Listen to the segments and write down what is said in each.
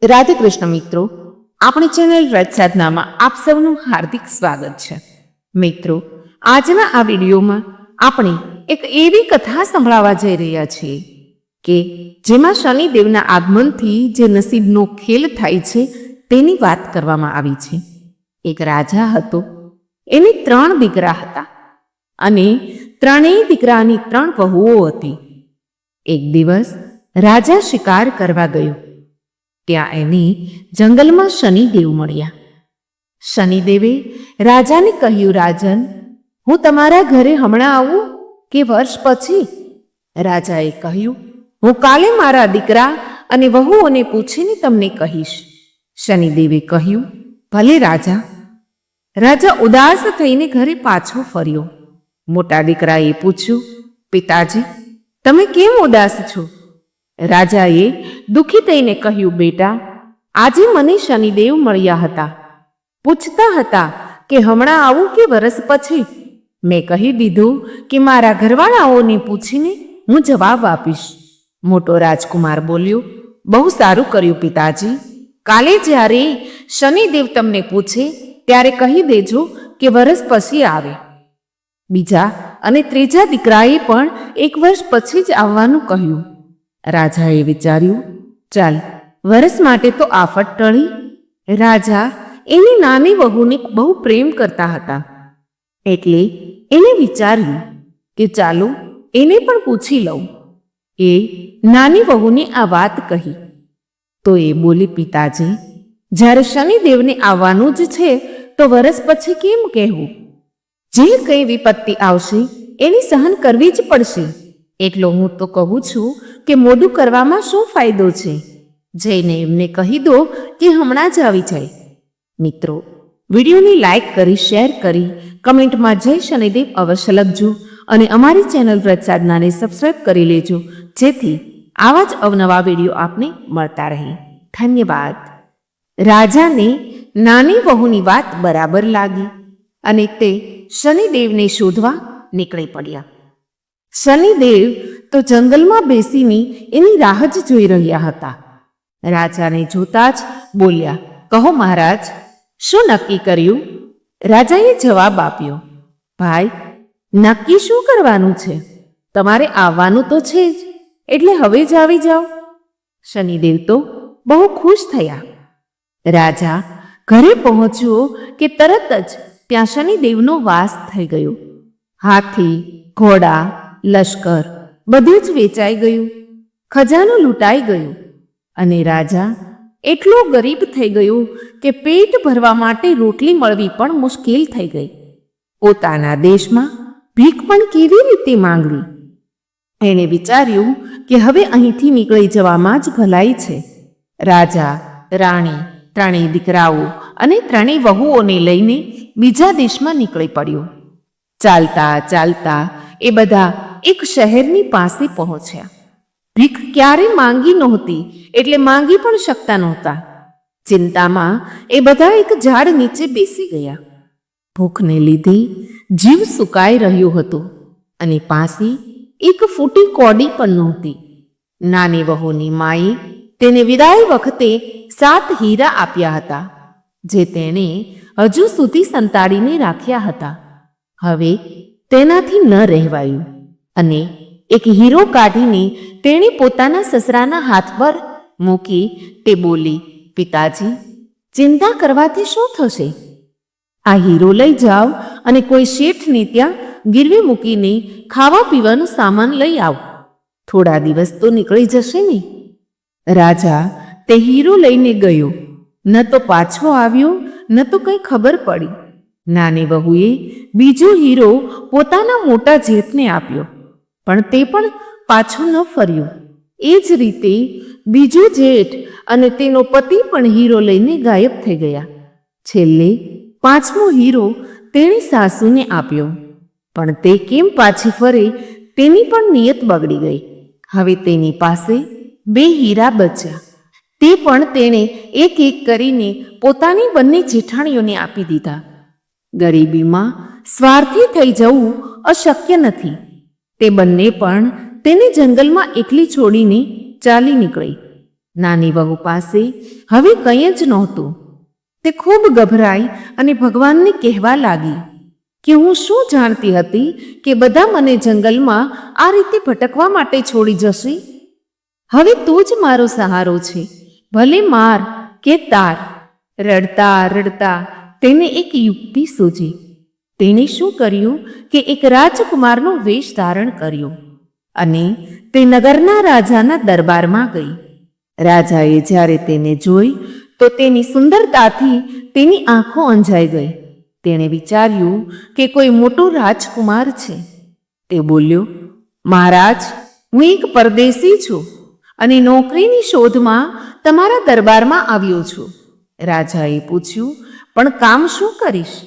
રાધે કૃષ્ણ મિત્રો, આપણી ચેનલ વ્રત સાધનામાં આપ સૌનું હાર્દિક સ્વાગત છે. મિત્રો, આજના આ વિડીયોમાં આપણે એક એવી કથા સંભળાવવા જઈ રહ્યા છીએ કે જેમાં શનિદેવના આગમનથી જે નસીબનો ખેલ થાય છે તેની વાત કરવામાં આવી છે. એક રાજા હતો, એને 3 દીકરા હતા અને ત્રણેય દીકરાની 3 વહુઓ હતી. એક દિવસ રાજા શિકાર કરવા ગયો. ત્યાં એને જંગલમાં શનિદેવ મળ્યા. શનિદેવે રાજાને કહ્યું, રાજન, હું તમારા ઘરે હમણાં આવું કે વર્ષ પછી? રાજાએ કહ્યું, હું કાલે મારા દીકરા અને વહુઓને પૂછીને તમને કહીશ. શનિદેવે કહ્યું, ભલે રાજા. રાજા ઉદાસ થઈને ઘરે પાછો ફર્યો. મોટા દીકરાએ પૂછ્યું, પિતાજી, તમે કેમ ઉદાસ છો? રાજાએ દુઃખી થઈને કહ્યું, બેટા, આજે મને શનિદેવ મળ્યા હતા. પૂછતા હતા કે હમણાં આવું કે વરસ પછી? મેં કહી દીધું કે મારા ઘરવાળાઓને પૂછીને હું જવાબ આપીશ. મોટો રાજકુમાર બોલ્યો, બહુ સારું કર્યું પિતાજી. કાલે જ્યારે શનિદેવ તમને પૂછે ત્યારે કહી દેજો કે વરસ પછી આવે. બીજા અને ત્રીજા દીકરાએ પણ 1 વર્ષ પછી જ આવવાનું કહ્યું. રાજાએ વિચાર્યું, ચાલ, વરસ માટે તો આફત ટળી. રાજા એની નાની વહુને બહુ પ્રેમ કરતા હતા, એટલે એને વિચાર્યું કે ચાલો એને પણ પૂછી લઉં. એ નાની વહુને આ વાત કહી તો એ બોલી, પિતાજી, જ્યારે શનિદેવને આવવાનું જ છે તો વરસ પછી કેમ કહેવું? જે કંઈ વિપત્તિ આવશે એની સહન કરવી જ પડશે. એટલો હું તો કહું છું કે મોડું કરવામાં શું ફાયદો છે? જઈને એમને કહી દો કે હમણાં જ આવી જાય. મિત્રો, વિડીયોને લાઈક કરી, શેર કરી, કમેન્ટમાં જય શનિદેવ અવશ્ય લખજો અને અમારી ચેનલ વ્રત સાધનાને સબસ્ક્રાઈબ કરી લેજો, જેથી આવા જ અવનવા વિડીયો આપને મળતા રહે. ધન્યવાદ. રાજાને નાની વહુની વાત બરાબર લાગી અને તે શનિદેવને શોધવા નીકળી પડ્યા. શનિદેવ તો જંગલમાં બેસીને એની રાહ જ જોઈ રહ્યા હતા. રાજાને જોતા જ બોલ્યા, કહો મહારાજ, શું નક્કી કર્યું? રાજાએ જવાબ આપ્યો, ભાઈ, નક્કી શું કરવાનું છે? તમારે આવવાનું તો છે જ, એટલે હવે જ આવી જાઓ. શનિદેવ તો બહુ ખુશ થયા. રાજા ઘરે પહોંચ્યો કે તરત જ ત્યાં શનિદેવનો વાસ થઈ ગયો. હાથી, ઘોડા, લશ્કર બધું જ વેચાઈ ગયું. ખજાનો લૂંટાઈ ગયો અને રાજા એટલો ગરીબ થઈ ગયો કે પેટ ભરવા માટે રોટલી મળવી પણ મુશ્કેલ થઈ ગઈ. પોતાના દેશમાં ભીખ પણ કેવી રીતે માંગવી? એણે વિચાર્યું કે હવે અહીંથી નીકળી જવામાં જ ભલાઈ છે. રાજા, રાણી, 3 દીકરાઓ અને 3 વહુઓને લઈને બીજા દેશમાં નીકળી પડ્યો. ચાલતા ચાલતા એ બધા એક શહેરની પાસે પહોંચ્યા. ભીખ ક્યારેય માંગી નહોતી, એટલે માંગી પણ શકતા નહોતા. ચિંતામાં એ બધા એક ઝાડ નીચે બેસી ગયા. ભૂખને લીધે જીવ સુકાઈ રહ્યો હતો અને પાસે એક ફૂટી કોડી પણ નહોતી. નાની વહુની માએ તેને વિદાય વખતે 7 હીરા આપ્યા હતા, જે તેણે હજુ સુધી સંતાડીને રાખ્યા હતા. હવે તેનાથી ન રહેવાયું અને એક હીરો કાઢીને તેણે પોતાના સસરાના હાથ પર મૂકી તે બોલી, પિતાજી, ચિંતા કરવાથી શું થશે? આ હીરો લઈ જાઓ અને કોઈ શેઠને ત્યાં ગીરવે મૂકીને ખાવા પીવાનું સામાન લઈ આવો. થોડા દિવસ તો નીકળી જશે ને. રાજા તે હીરો લઈને ગયો. ન તો પાછો આવ્યો, ન તો કંઈ ખબર પડી. નાની વહુએ બીજો હીરો પોતાના મોટા જેઠને આપ્યો, પણ તે પણ પાછો ન ફર્યો. એ જ રીતે બીજો જેઠ અને તેનો પતિ પણ હીરો લઈને ગાયબ થઈ ગયા. છેલ્લે 5મો હીરો તેની સાસુને આપ્યો, પણ તે કેમ પાછી ફરે તેની પણ નિયત બગડી ગઈ. હવે તેની પાસે 2 હીરા બચ્યા. તે પણ તેણે એક એક કરીને પોતાની બંને જેઠાણીઓને આપી દીધા. ગરીબીમાં સ્વાર્થી થઈ જવું અશક્ય નથી. તે બંને પણ તેને જંગલમાં એકલી છોડીને ચાલી નીકળી. નાની વહુ પાસે હવે કંઈ જ નહોતું. તે ખૂબ ગભરાઈ અને ભગવાનને કહેવા લાગી કે હું શું જાણતી હતી કે બધા મને જંગલમાં આ રીતે ભટકવા માટે છોડી જશે. હવે તું જ મારો સહારો છે, ભલે માર કે તાર. રડતા રડતા તેને એક યુક્તિ સૂજી. તેણે શું કર્યું કે એક રાજકુમારનો વેશ ધારણ કર્યો અને તે નગરના રાજાના દરબારમાં ગઈ. રાજાએ જ્યારે તેને જોઈ તો તેની સુંદરતાથી તેની આંખો અંજાઈ ગઈ. તેણે વિચાર્યું કે કોઈ મોટો રાજકુમાર છે. તે બોલ્યો, મહારાજ, હું એક પરદેશી છું અને નોકરીની શોધમાં તમારા દરબારમાં આવ્યો છું. રાજાએ પૂછ્યું, પણ કામ શું કરીશ?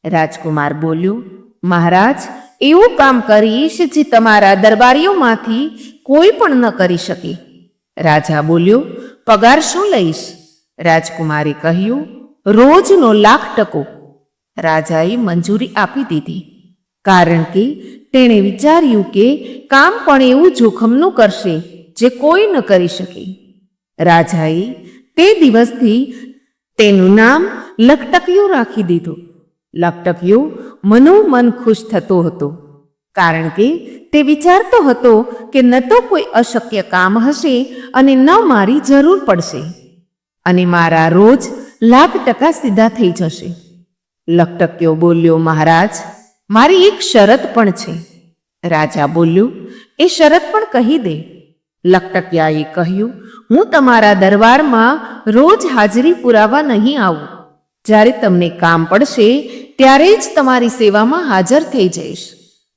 રાજકુમાર બોલ્યો, મહારાજ, એવું કામ કરીશ જે તમારા દરબારીઓમાંથી કોઈ પણ ન કરી શકે. રાજા બોલ્યો, પગાર શું લઈશ? રાજકુમારે કહ્યું, રોજનો 1,00,000. રાજાએ મંજૂરી આપી દીધી, કારણ કે તેણે વિચાર્યું કે કામ પણ એવું જોખમનું કરશે જે કોઈ ન કરી શકે. રાજાએ તે દિવસથી તેનું નામ લખટકિયો રાખી દીધું. લખટકિયો મનોમન ખુશ થતો હતો, કારણ કે તે વિચારતો હતો કે ન તો કોઈ અશક્ય કામ હશે અને ન મારી જરૂર પડશે અને મારા રોજ 1,00,000 સીધા થઈ જશે. લખટકિયો બોલ્યો, મહારાજ, મારી એક શરત પણ છે. રાજા બોલ્યો, એ શરત પણ કહી દે. લખટકિયાએ કહ્યું, હું તમારા દરબારમાં રોજ હાજરી પુરાવા નહીં આવું. જ્યારે તમને કામ પડશે ત્યારે જ તમારી સેવામાં હાજર થઈ જઈશ.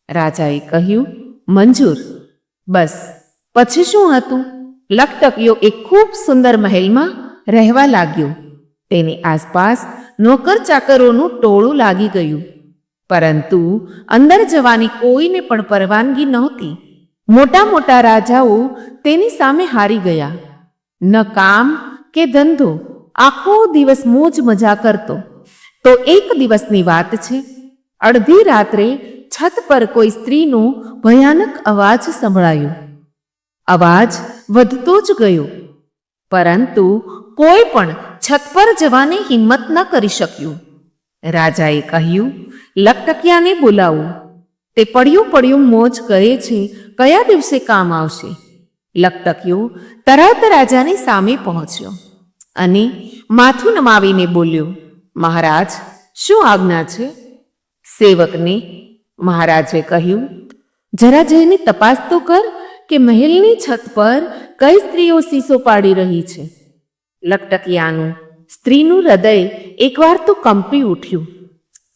રાજાએ કહ્યું, મંજૂર. બસ પછી શું હતું? લખટકિયો એક ખૂબ સુંદર મહેલમાં રહેવા લાગ્યો. તેની આસપાસ નોકર ચાકરોનું ટોળું લાગી ગયું, પરંતુ અંદર જવાની કોઈને પણ પરવાનગી નહોતી. મોટા મોટા રાજાઓ તેની સામે હારી ગયા. ન કામ કે ધંધો, આખો દિવસ મોજ મજા કરતો. તો એક દિવસની વાત છે, અડધી રાત્રે છત પર કોઈ સ્ત્રીનો ભયાનક અવાજ સંભળાયો. અવાજ વધતો જ ગયો, પરંતુ કોઈ પણ છત પર જવાની હિંમત ન કરી શક્યું. રાજાએ કહ્યું, લખટકિયાને બોલાવો. તે પડ્યું પડ્યું મોજ કરે છે, કયા દિવસે કામ આવશે? લખટકિયો તરત રાજાની સામે પહોંચ્યો અને માથું નમાવીને બોલ્યો, મહારાજ, શું આજ્ઞા છે? સેવકને મહારાજે કહ્યું, જરા જઈને તપાસ તો કર કે મહેલની છત પર કઈ સ્ત્રીઓ સીસો પાડી રહી છે. લખટકિયાનું સ્ત્રીનું હૃદય એકવાર તો કંપી ઉઠ્યું,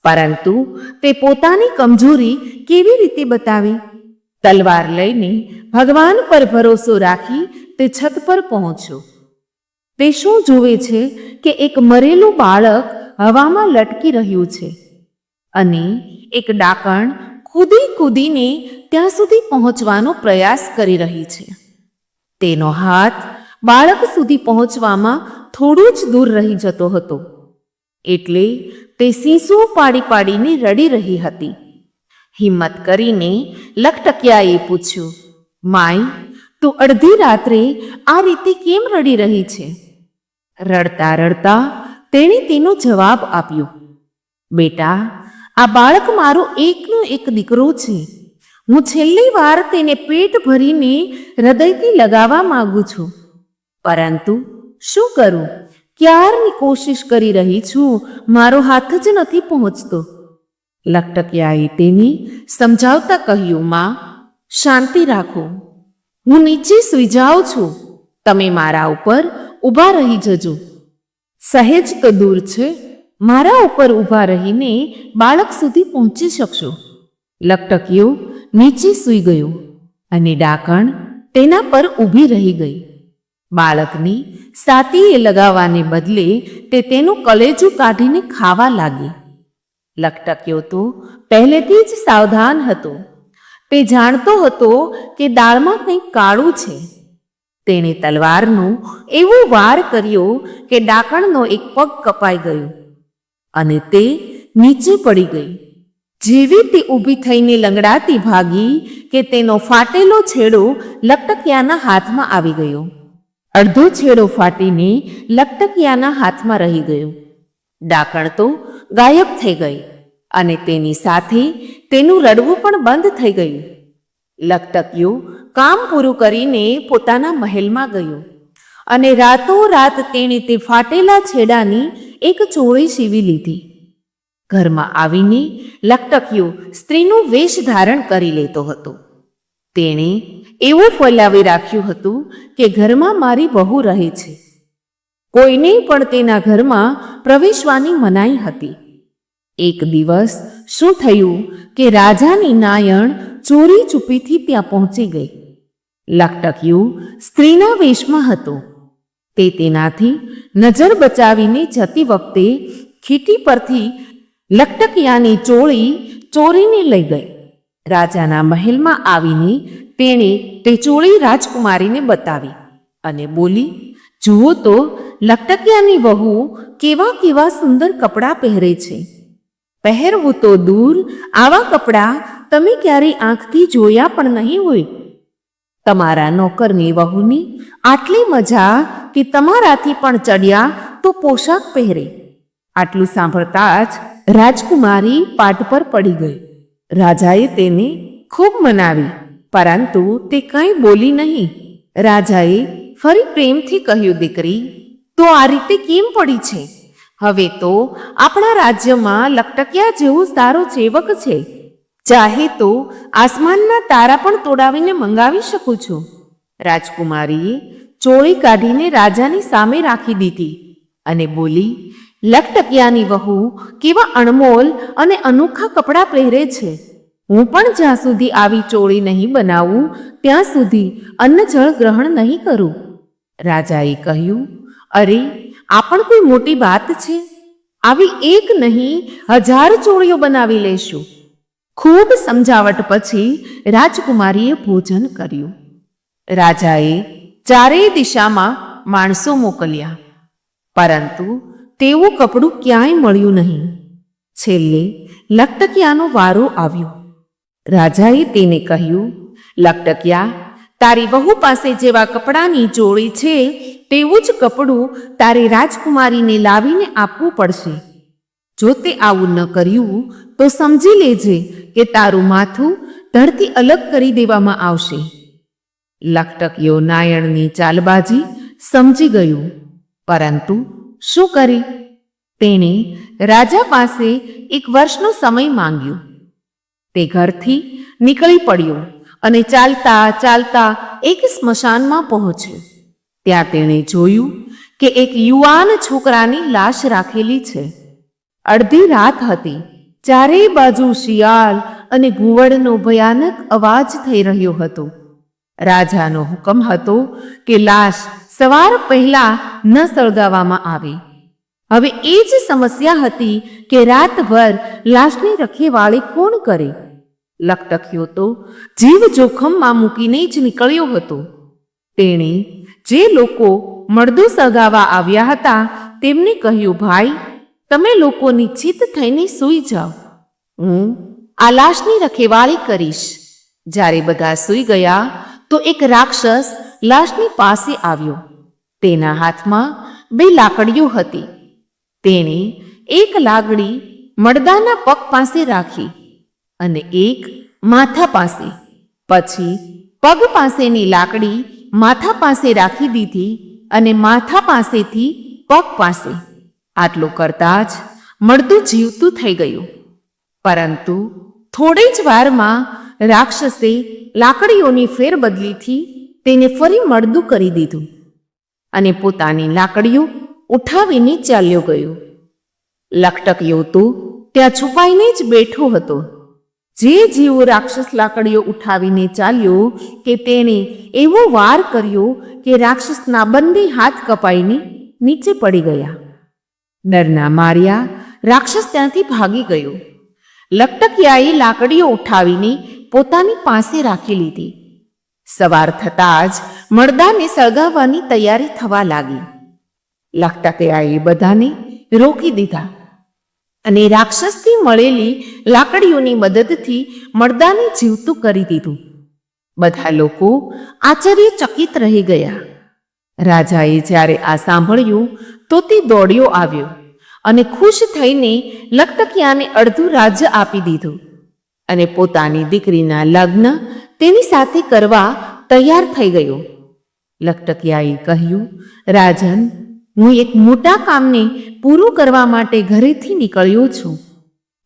પરંતુ તે પોતાની કમજોરી કેવી રીતે બતાવી? તલવાર લઈને ભગવાન પર ભરોસો રાખી તે છત પર પહોંચ્યો. તે શું જુએ છે કે એક મરેલું બાળક હવામાં લટકી રહ્યું છે અને એક ડાકણ કૂદી કૂદીને ત્યાં સુધી પહોંચવાનો પ્રયાસ કરી રહી છે. તેનો હાથ બાળક સુધી પહોંચવામાં થોડું જ દૂર રહી જતો હતો, એટલે તે સીસું પાડી પાડીને રડી રહી હતી. હિંમત કરીને લખટકિયાએ પૂછ્યું, માય, તું અડધી રાત્રે આ રીતે કેમ રડી રહી છે? રડતા રડતા તેણે તેનો જવાબ આપ્યો, બેટા, આ બાળક મારો એકનો એક દીકરો છે. હું છેલ્લી વાર તેને પેટ ભરીને હૃદયથી લગાવવા માંગુ છું, પરંતુ શું કરું? ક્યારની કોશિશ કરી રહી છું, મારો હાથ જ નથી પહોંચતો. લખટકિયાએ તેને સમજાવતા કહ્યું, માં, શાંતિ રાખો. હું નીચે સૂઈ જાઉં છું, તમે મારા ઉપર ઊભા રહી જજો. સહેજ તો દૂર છે, મારા ઉપર ઊભા રહીને બાળક સુધી પહોંચી શકશો. લખટકિયો નીચે સૂઈ ગયો અને ડાકણ તેના પર ઊભી રહી ગઈ. બાળકની સાતીએ લગાવવાને બદલે તે તેનું કલેજું કાઢીને ખાવા લાગી. લખટકિયો તો પહેલેથી જ સાવધાન હતો. તે જાણતો હતો કે દાળમાં કંઈક કાળું છે. તેણે તલવારનો એવો વાર કર્યો કે ડાકણનો એક પગ કપાઈ ગયો અને તે નીચે પડી ગઈ. જેવી તે ઊભી થઈને લંગડાતી ભાગી કે તેનો ફાટેલો છેડો લખટકિયાના હાથમાં આવી ગયો અડધો છેડો ફાટીને લકટકિયાના હાથમાં રહી ગયો. ડાકણ તો ગાયબ થઈ ગઈ અને તેની સાથે તેનું રડવું પણ બંધ થઈ ગયું. લકટકિયો કામ પૂરું કરીને પોતાના મહેલમાં ગયો અને રાતોરાત તેણે તે ફાટેલા છેડાની એક ચોળી સીવી લીધી. ઘરમાં આવીને લકટકિયો સ્ત્રીનું વેશ ધારણ કરી લેતો હતો. તેણે એવું ફોલાવી રાખ્યું હતું કે ઘરમાં મારી વહુ રહે છે. કોઈને પણ તેના ઘરમાં પ્રવેશવાની મનાઈ હતી. એક દિવસ શું થયું કે રાજાની નાયણ ચોરી ચૂપીથી ત્યાં પહોંચી ગઈ. લકટકિયો સ્ત્રીના વેશમાં હતો. તે તેનાથી નજર બચાવીને જતી વખતે ખીટી પરથી લકટકિયાની ચોળી ચોરીને લઈ ગઈ. રાજાના મહેલમાં આવીને તેણે તે ચોળી રાજકુમારીને બતાવી અને બોલી, જુઓ તો લકટકિયાની વહુ કેવા કેવા સુંદર કપડાં પહેરે છે. પહેરવું તો દૂર, આવા કપડાં તમે ક્યારેય આંખથી જોયા પણ નહીં હોય. તમારા નોકરની વહુની આટલી મજા કે તમારાથી પણ ચડ્યા તો પોશાક પહેરે. આટલું સાંભળતા જ રાજકુમારી પાટ પર પડી ગઈ. રાજાએ તેને ખૂબ મનાવી, પરંતુ તે કંઈ બોલી નહીં. રાજાએ ફરી પ્રેમથી કહ્યું, દીકરી, તો આ રીતે કેમ પડી છે? હવે તો આપણા રાજ્યમાં લકટકિયા જેવો સારો સેવક છે. ચાહે તો આસમાનના તારા પણ તોડાવીને મંગાવી શકું છું. રાજકુમારીએ ચોળી કાઢીને રાજાની સામે રાખી દીધી અને બોલી, લકટકિયાની વહુ કેવા અણમોલ અને અનોખા કપડાં પહેરે છે. હું પણ જ્યાં સુધી આવી ચોળી નહીં બનાવું ત્યાં સુધી અન્ન જળ ગ્રહણ નહીં કરું. રાજાએ કહ્યું, અરે, આ પણ કોઈ મોટી વાત છે? આવી એક નહીં 1000 ચોળીઓ બનાવી લેશું. ખૂબ સમજાવટ પછી રાજકુમારીએ ભોજન કર્યું. રાજાએ ચારેય દિશામાં માણસો મોકલ્યા, પરંતુ તેવું કપડું ક્યાંય મળ્યું નહીં. છેલ્લે લકટકિયાનો વારો આવ્યો. રાજાએ તેને કહ્યું, લકટકિયા, તારી વહુ પાસે જેવા કપડાની ચોળી છે તેવું જ કપડું તારી રાજકુમારીને લાવીને આપવું પડશે. જો તે આવું ન કર્યું તો સમજી લેજે કે તારું માથું ધરતી અલગ કરી દેવામાં આવશે. લકટકિયો નાયણની ચાલબાજી સમજી ગયું, પરંતુ શું કરે? તેણે રાજા પાસે 1 વર્ષનો સમય માંગ્યો. તે ઘરથી નીકળી પડ્યો અને ચાલતા ચાલતા એક સ્મશાનમાં પહોંચ્યો. ત્યાં તેણે જોયું કે એક યુવાન છોકરાની લાશ રાખેલી છે. અડધી રાત હતી. ચારેય બાજુ શિયાળ અને ઘુવડનો ભયાનક અવાજ થઈ રહ્યો હતો. રાજાનો હુકમ હતો કે લાશ સવાર પહેલા ન સળગાવવામાં આવે. હવે એ જ સમસ્યા હતી કે રાતભર લાશની રખેવાળી કોણ કરે? લકટકિયો તો જીવ જોખમમાં મૂકીને જ નીકળ્યો હતો. તેણે જે લોકો મળદું સળગાવવા આવ્યા હતા તેમને કહ્યું, ભાઈ, તમે લોકો નિશ્ચિત થઈને સૂઈ જાઓ. હું આ લાશની રખેવાળી કરીશ. જ્યારે બધા સૂઈ ગયા તો એક રાક્ષસ લાશની પાસે આવ્યો. તેના હાથમાં 2 લાકડીઓ હતી. તેણે એક લાકડી મળદાના પગ પાસે રાખી અને એક માથા પાસે. પછી પગ પાસેની લાકડી માથા પાસે રાખી દીધી અને માથા પાસેથી પગ પાસે. આટલું કરતાં જ મળદું જીવતું થઈ ગયું. પરંતુ થોડી જ વારમાં રાક્ષસે લાકડીઓની ફેરબદલીથી તેને ફરી મળદું કરી દીધું અને પોતાની લાકડીઓ ઉઠાવીને ચાલ્યો ગયો. લકટકિયો તો ત્યાં છુપાઈને જ બેઠો હતો. જે જીવો રાક્ષસ લાકડીઓ ઉઠાવીને ચાલ્યો કે તેણે એવો વાર કર્યો કે રાક્ષસના બંને હાથ કપાઈને નીચે પડી ગયા. ડરના માર્યા રાક્ષસ ત્યાંથી ભાગી ગયો. લકટકિયાએ લાકડીઓ ઉઠાવીને પોતાની પાસે રાખી લીધી. સવાર થતાં જ મળદાને સળગાવવાની તૈયારી થવા લાગી. લકટકિયાએ બધાને રોકી દીધા અને રાક્ષસથી મળેલી લાકડીઓની મદદથી મળદાને જીવતું કરી દીધું. બધા લોકો આશ્ચર્યચકિત રહી ગયા. રાજાએ જ્યારે આ સાંભળ્યું તો તે દોડ્યો આવ્યો અને ખુશ થઈને લખટકિયાને અડધું રાજ્ય આપી દીધું અને પોતાની દીકરીના લગ્ન તેની સાથે કરવા તૈયાર થઈ ગયો. લખટકિયાએ કહ્યું, રાજન, હું એક મોટા કામને પૂરું કરવા માટે ઘરેથી નીકળ્યો છું.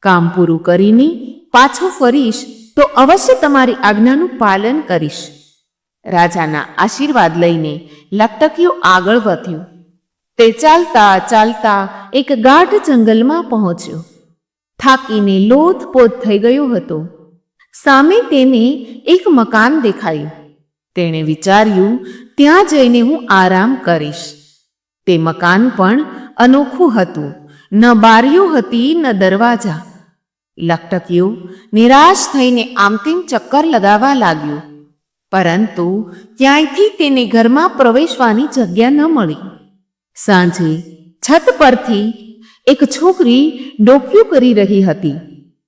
કામ પૂરું કરીને પાછો ફરીશ તો અવશ્ય તમારી આજ્ઞાનું પાલન કરીશ. રાજાના આશીર્વાદ લઈને લખટકિયો આગળ વધ્યો. તે ચાલતા ચાલતા એક ગાઢ જંગલમાં પહોંચ્યો. થાકીને લોથપોથ થઈ ગયો હતો. સામે તેને એક મકાન દેખાયું. તેણે વિચાર્યું, ત્યાં જઈને હું આરામ કરીશ. તે મકાન પણ અનોખું હતું. ન બારીઓ હતી ન દરવાજા. લખટકિયો નિરાશ થઈને આમતેમ ચક્કર લગાવવા લાગ્યો, પરંતુ ક્યાંયથી તેને ઘરમાં પ્રવેશવાની જગ્યા ન મળી. સાંજે છત પરથી એક છોકરી ડોકિયું કરી રહી હતી.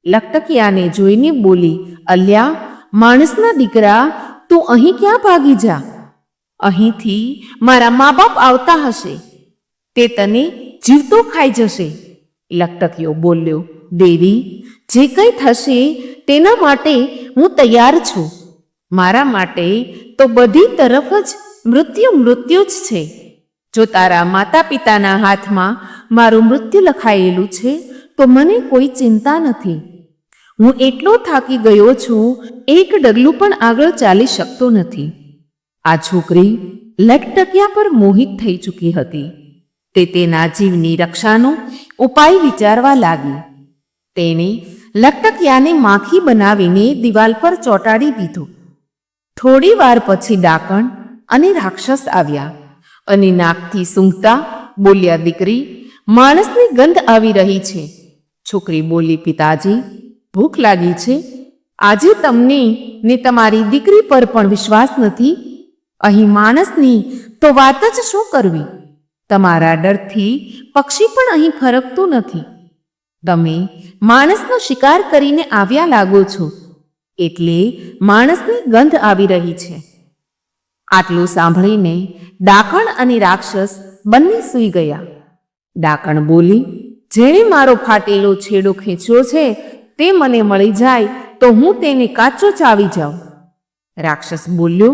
લખટકિયાને જોઈને બોલી, અલ્યા, માણસના દીકરા, તું અહીં ક્યાં ભાગી જા? અહીંથી મારા મા બાપ આવતા હશે, તે તને જીવતો ખાઈ જશે. લખટકિયો બોલ્યો, દેવી, જે કંઈ થશે તેના માટે હું તૈયાર છું. મારા માટે તો બધી તરફ જ મૃત્યુ જ છે. જો તારા માતા પિતાના હાથમાં મારું મૃત્યુ લખાયેલું છે તો મને કોઈ ચિંતા નથી. હું એટલો થાકી ગયો છું, એક ડગલું પણ આગળ ચાલી શકતો નથી. આ છોકરી લખટકિયા પર મોહિત થઈ ચૂકી હતી. તે તેના જીવની રક્ષાનો ઉપાય વિચારવા લાગી. તેણે લખટકિયાને માખી બનાવીને દિવાલ પર ચોંટાડી દીધો. થોડી વાર પછી ડાકણ અને રાક્ષસ આવ્યા અને નાકથી સૂંઘતા બોલ્યા, દીકરી, માણસની ગંધ આવી રહી છે. છોકરી બોલી, પિતાજી, ભૂખ લાગી છે. આજે તમને ને તમારી દીકરી પર પણ વિશ્વાસ નથી. અહીં માણસની તો વાત જ શું કરવી? તમારા ડરથી પક્ષી પણ અહીં ફરકતું નથી. તમે માણસનો શિકાર કરીને આવ્યા લાગો છો, એટલે માણસની ગંધ આવી રહી છે. આટલું સાંભળીને ડાકણ અને રાક્ષસ બંને સૂઈ ગયા. ડાકણ બોલી, જેણે મારો ફાટેલો છેડો ખેંચ્યો છે તે મને મળી જાય તો હું તેને કાચો ચાવી જાઉં. રાક્ષસ બોલ્યો,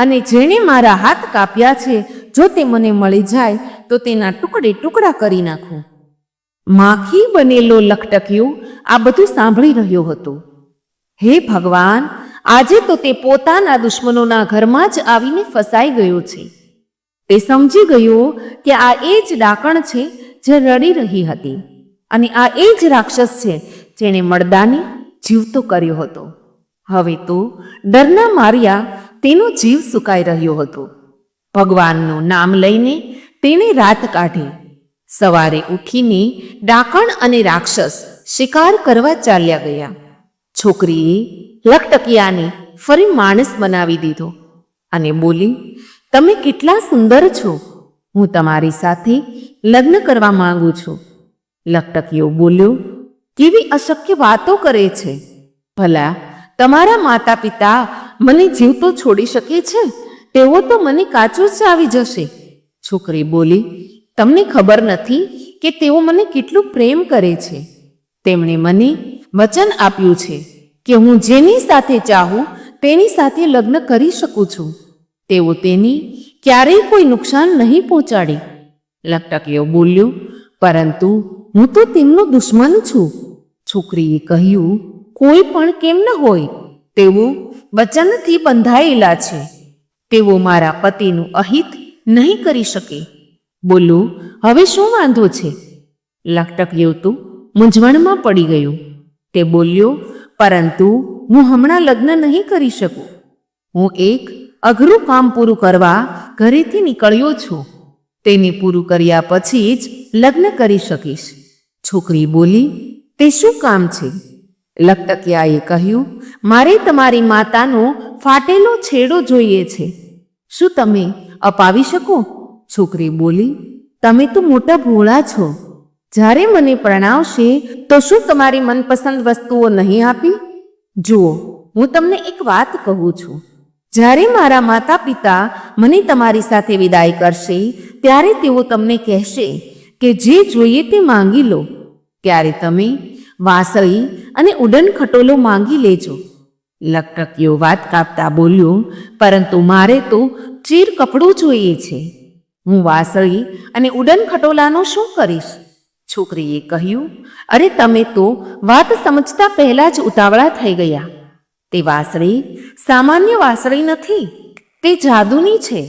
અને જેણે મારા હાથ કાપ્યા છે જો તે મને મળી જાય તો તેના ટુકડે ટુકડા કરી નાખું. માખી બનેલો લખટકિયો આ બધું સાંભળી રહ્યો હતો. હે ભગવાન, આજે તો તે પોતાના દુશ્મનોના ઘરમાં જ આવીને ફસાઈ ગયો છે. તે સમજી ગયો કે આ એ જ ડાકણ છે જે રડી રહી હતી, અને આ એ જ રાક્ષસ છે જેણે મર્દાને જીવતો કર્યો હતો. હવે તો ડરના માર્યા તેનો જીવ સુકાઈ રહ્યો હતો. ભગવાનનું નામ લઈને તેણે રાત કાઢી. સવારે ઉઠીને ડાકણ અને રાક્ષસ શિકાર કરવા ચાલ્યા ગયા. છોકરીએ લખટકિયાને ફરી માણસ બનાવી દીધો અને બોલી, તમે કેટલા સુંદર છો, હું તમારી સાથે લગ્ન કરવા માંગુ છું. લખટકિયો બોલ્યો, કેવી અશક્ય વાતો કરે છે? ભલા તમારા માતા પિતા મને જીવતો છોડી શકે છે? તેઓ તો મને કાચો જ આવી જશે. છોકરી બોલી, તમને ખબર નથી કે તેઓ મને કેટલું પ્રેમ કરે છે. તેમણે મને વચન આપ્યું છે કે હું જેની સાથે ચાહું તેની સાથે લગ્ન કરી શકું છું. તેઓ તેની ક્યારેય કોઈ નુકસાન નહીં પહોંચાડે. લખટકિયો બોલ્યો, પરંતુ હું તો તેમનો દુશ્મન છું. છોકરીએ કહ્યું, કોઈ પણ કેમ ન હોય, તેઓ વચનથી બંધાયેલા છે. તેઓ મારા પતિનું અહિત નહીં કરી શકે. બોલો, હવે શું વાંધો છે? લખટકિયો તો મૂંઝવણમાં પડી ગયો. તે બોલ્યો, પરંતુ હું હમણાં લગ્ન નહીં કરી શકું. હું એક અઘરું કામ પૂરું કરવા ઘરેથી નીકળ્યો છું. તેને પૂરું કર્યા પછી જ લગ્ન કરી શકીશ. છોકરી બોલી, તે શું કામ છે? લખટકિયાએ કહ્યું, મારે તમારી માતાનો ફાટેલો છેડો જોઈએ છે. શું તમે અપાવી શકો? છોકરી બોલી, તમે તો મોટા ભોળા છો. જ્યારે મને પ્રણાવશે તો શું તમારી મનપસંદ વસ્તુઓ નહીં આપી? જુઓ, હું તમને એક વાત કહું છું. જ્યારે મારા માતા પિતા મને તમારી સાથે વિદાય કરશે ત્યારે તેઓ તમને કહેશે કે જે જોઈએ તે માંગી લો. ત્યારે તમે વાંસળી અને ઉડન ખટોલો માંગી લેજો. લકટકિયો વાત કાપતા બોલ્યો, પરંતુ મારે તો ચીર કપડું જોઈએ છે. હું વાંસળી અને ઉડન ખટોલાનું શું કરીશ? છોકરીએ કહ્યું, અરે તમે તો વાત સમજતા પહેલા જ ઉતાવળા થઈ ગયા. તે વાંસળી સામાન્ય વાંસળી નથી, તે જાદુની છે.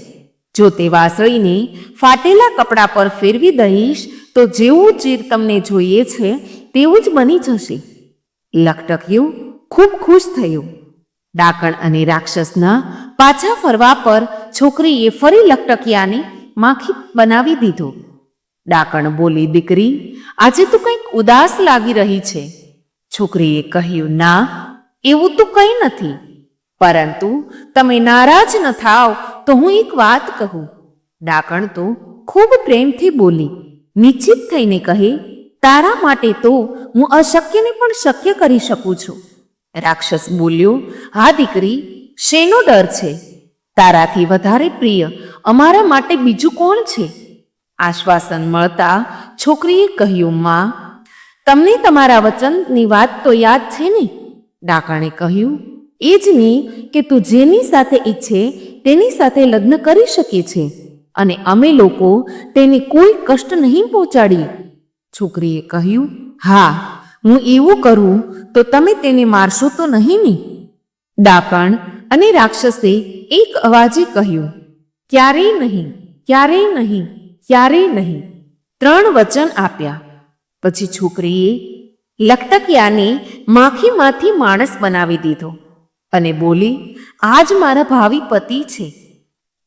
જો તે વાંસળીને ફાટેલા કપડા પર ફેરવી દઈશ તો જેવું ચીર તમને જોઈએ છે તેવું જ બની જશે. લકટકિયું ખૂબ ખુશ થયું. ડાકણ અને રાક્ષસના પાછા ફરવા પર છોકરીએ ફરી લકટકિયાને માખી બનાવી દીધો. ડાકણ બોલી, દીકરી, આજે તું કંઈક ઉદાસ લાગી રહી છે. છોકરીએ કહ્યું, ના, એવું તો કંઈ નથી, પરંતુ તમે નારાજ ન થાવ તો હું એક વાત કહું. ડાકણ તો ખૂબ પ્રેમથી બોલી, નિશ્ચિત થઈને કહે, તારા માટે તો હું અશક્યને પણ શક્ય કરી શકું છું. રાક્ષસ બોલ્યો, હા દીકરી, શેનો ડર છે? તારાથી વધારે પ્રિય અમારા માટે બીજું કોણ છે? આશ્વાસન મળતા છોકરીએ કહ્યું, માં, તમને તમારા વચનની વાત તો યાદ છે ને? ડાકણે કહ્યું, એ જ નહીં કે તું જેની સાથે ઈચ્છે તેની સાથે લગ્ન કરી શકે છે અને અમે લોકો તેને કોઈ કષ્ટ નહીં પહોંચાડીએ. છોકરીએ કહ્યું, હા, હું એવું કરું તો તમે તેને મારશો તો નહીં ને? ડાકણ અને રાક્ષસે એક અવાજે કહ્યું, ક્યારેય નહીં, ક્યારેય નહીં, ક્યારેય નહીં. 3 વચન આપ્યા. પછી છોકરીએ લકટકિયાને માખીમાંથી માણસ બનાવી દીધો અને બોલી, આજ મારા ભાવિ પતિ છે.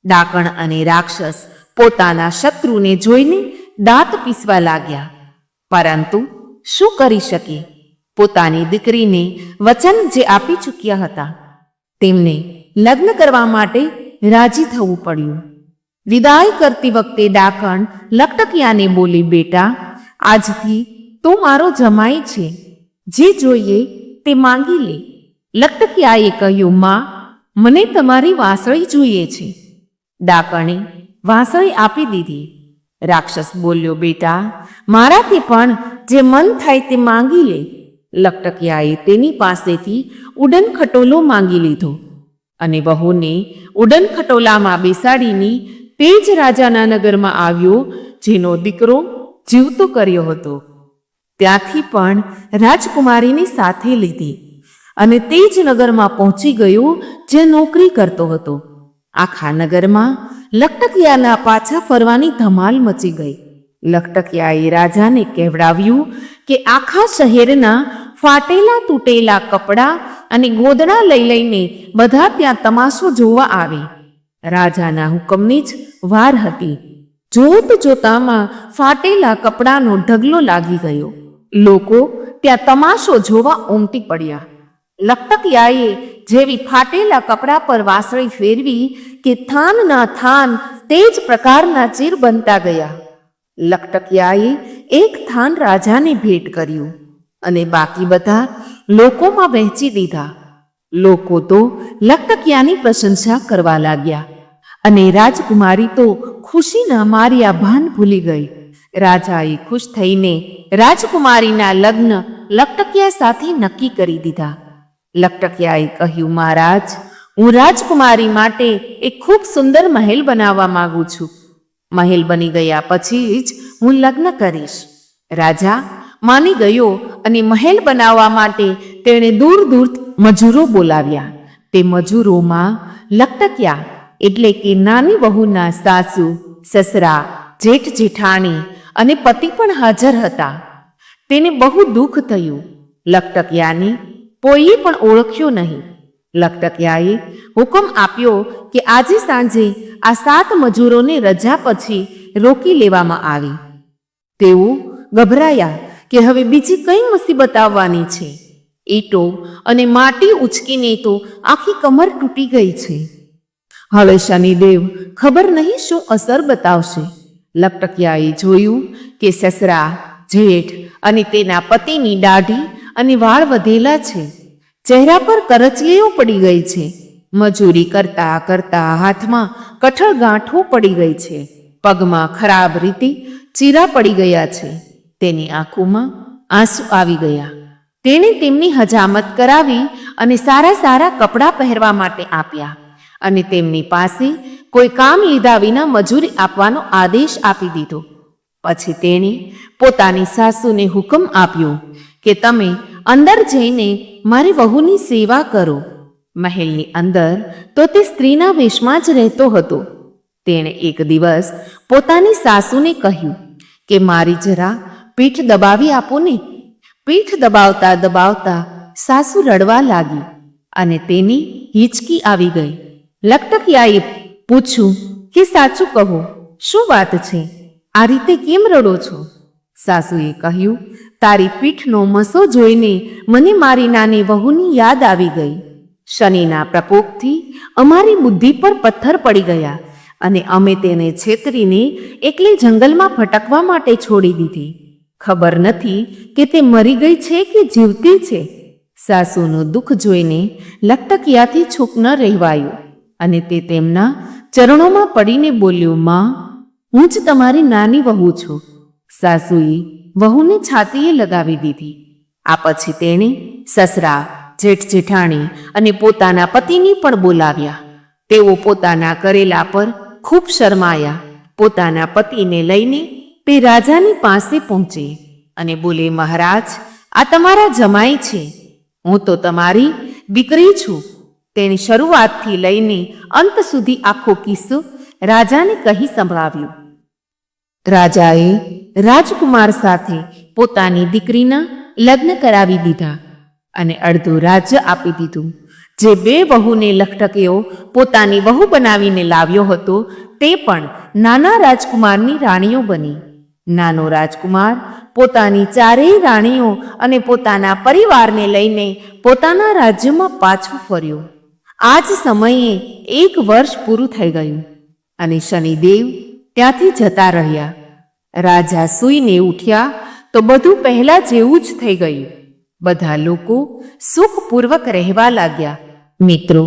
ડાકણ અને રાક્ષસ પોતાના શત્રુને જોઈને દાંત પીસવા લાગ્યા, પરંતુ શું કરી શકે? પોતાની દીકરીને વચન જે આપી ચૂક્યા હતા તેમને લગ્ન કરવા માટે રાજી થવું પડ્યું. વિદાય કરતી વખતે ડાકણ લકટકિયાને બોલી, બેટા, આજથી તું મારો જમાઈ છે, જે જોઈએ તે માંગી લે. લકટકિયાએ કહ્યું, માં, મને તમારી વાંસળી જોઈએ છે. ડાકણે વાંસળી આપી દીધી. રાક્ષસ બોલ્યો, બેટા, મારાથી પણ જે મન થાય તે માંગી લે. લકટકિયાએ તેની પાસેથી ઉડન ખટોલો માંગી લીધો અને વહુને ઉડન ખટોલામાં બેસાડીને તે જ રાજાના નગરમાં આવ્યો જેનો દીકરો જીવતો કર્યો હતો. ત્યાંથી પણ રાજકુમારીની સાથે લીધી અને તે જ નગરમાં પહોંચી ગયો જે નોકરી કરતો હતો. આખા નગરમાં લકટકિયાના પાછા ફરવાની ધમાલ મચી ગઈ. લકટકિયાએ રાજાને કહેવડાવ્યું કે આખા શહેરના ફાટેલા તૂટેલા કપડાં અને ગોદડા લઈ લઈને બધા ત્યાં તમાશો જોવા આવે. રાજાના હુકમની જ વાર હતી. જોત જોતામાં ફાટેલા કપડાનો ઢગલો લાગી ગયો. લોકો ત્યાં તમાશો જોવા ઉમટી પડ્યા. લકટકિયાએ જેવી ફાટેલા કપડા પર વાંસળી ફેરવી કે થાનના થાન તે જ પ્રકારના ચીર બનતા ગયા. લકટકિયાએ એક થાન રાજાને ભેટ કર્યું અને બાકી બધા લોકોમાં વહેંચી દીધા. લોકો તો લકટકિયાની પ્રશંસા કરવા લાગ્યા અને રાજકુમારી તો ખુશીના માર્યા ભાન ભૂલી ગઈ. રાજાએ ખુશ થઈને રાજકુમારીના લગ્ન લકટકિયા સાથે નક્કી કરી દીધા. લકટકિયાએ કહ્યું, મહારાજ, હું રાજકુમારી માટે એક ખૂબ સુંદર મહેલ બનાવવા માંગુ છું. મહેલ બની ગયા પછી જ હું લગ્ન કરીશ. રાજા માની ગયો અને મહેલ બનાવવા માટે તેણે દૂર દૂર મજૂરો બોલાવ્યા. તે મજૂરોમાં લકટકિયા એટલે કે નાની વહુના સાસુ, સસરા, જેઠ જેઠાણી અને પતિ પણ હાજર હતા. તેને બહુ દુઃખ થયું. લકટકિયાને કોઈએ પણ ઓળખ્યો નહીં. લકટકિયાએ હુકમ આપ્યો કે આજે સાંજે આ 7 મજૂરોને રજા પછી રોકી લેવામાં આવે. તેઓ ગભરાયા કે હવે બીજી કઈ મુસીબત આવવાની છે. ઈંટો અને માટી ઉચકીને તો આખી કમર તૂટી ગઈ છે. હવે શનિદેવ ખબર નહીં શું અસર બતાવશે. લકટકિયાએ જોયું કે સસરા, જેઠ અને તેના પતિની દાઢી અને વાળ વધેલા છે. ચહેરા પર કરચલીઓ પડી ગઈ છે. મજૂરી કરતા કરતા હાથમાં કઠણ ગાંઠો પડી ગઈ છે, પગમાં ખરાબ રીતે ચીરા પડી ગયા છે. તેની આંખોમાં આંસુ આવી ગયા. તેણે તેમની હજામત કરાવી અને સારા સારા કપડાં પહેરવા માટે આપ્યા અને તેમની પાસે કોઈ કામ લીધા વિના મજૂરી આપવાનો આદેશ આપી દીધો. પછી તેણે પોતાની સાસુને હુકમ આપ્યો કે તમે અંદર જઈને મારી વહુની સેવા કરો. મહેલની અંદર તો તે સ્ત્રીના વેશમાં જ રહેતો હતો. તેણે એક દિવસ પોતાની સાસુને કહ્યું કે મારી જરા પીઠ દબાવી આપો ને. પીઠ દબાવતા દબાવતા સાસુ રડવા લાગી અને તેની હિંચકી આવી ગઈ. લકટકિયાએ પૂછ્યું કે સાચું કહો, શું વાત છે? આ રીતે કેમ રડો છો? સાસુએ કહ્યું, તારી પીઠનો મસો જોઈને મને મારી નાની વહુની યાદ આવી ગઈ. શનિના પ્રકોપથી અમારી બુદ્ધિ પર પથ્થર પડી ગયા અને અમે તેને છેતરીને એકલી જંગલમાં ભટકવા માટે છોડી દીધી. ખબર નથી કે તે મરી ગઈ છે કે જીવતી છે. સાસુનું દુઃખ જોઈને લકટકિયાથી છૂપ ન રહેવાયું અને તે તેમના ચરણોમાં પડીને બોલ્યો, માં, હું જ તમારી નાની વહુ છું. સાસુએ વહુને છાતીએ લગાવી દીધી. આ પછી તેણે સસરા, જેઠ જેઠાણી અને પોતાના પતિને પણ બોલાવ્યા. તેઓ પોતાના કરેલા પર ખૂબ શરમાયા. પોતાના પતિને લઈને તે રાજાની પાસે પહોંચે અને બોલે, મહારાજ, આ તમારા જમાઈ છે. હું તો તમારી દીકરી છું. તેની શરૂઆતથી લઈને અંત સુધી આખો કિસ્સો રાજાને કહી સંભળાવ્યો. રાજાએ રાજકુમાર સાથે પોતાની દીકરીના લગ્ન કરાવી દીધા અને અડધું રાજ્ય આપી દીધું. જે બે વહુને લખટકિયો પોતાની વહુ બનાવીને લાવ્યો હતો તે પણ નાના રાજકુમારની રાણીઓ બની. નાનો રાજકુમાર પોતાની ચારેય રાણીઓ અને પોતાના પરિવારને લઈને પોતાના રાજ્યમાં પાછો ફર્યો. આ જ સમયે 1 વર્ષ પૂરું થઈ ગયું અને શનિદેવ ત્યાંથી જતા રહ્યા. રાજા સૂઈને ઉઠ્યા તો બધું પહેલા જેવું જ થઈ ગયું. બધા લોકો સુખપૂર્વક રહેવા લાગ્યા. મિત્રો,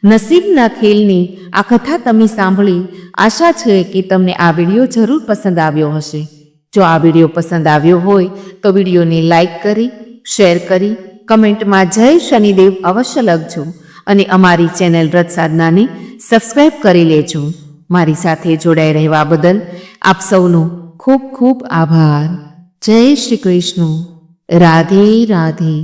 નસીબના ખેલની આ કથા તમે સાંભળી. આશા છે કે તમને આ વિડીયો જરૂર પસંદ આવ્યો હશે. જો આ વિડીયો પસંદ આવ્યો હોય તો વિડીયોને લાઈક કરી, શેર કરી, કમેન્ટમાં જય શનિદેવ અવશ્ય લખજો અને અમારી ચેનલ વ્રત સાધનાને સબસ્ક્રાઈબ કરી લેજો. મારી સાથે જોડાઈ રહેવા બદલ આપ સૌનો ખૂબ ખૂબ આભાર. જય શ્રી કૃષ્ણ. રાધે રાધે.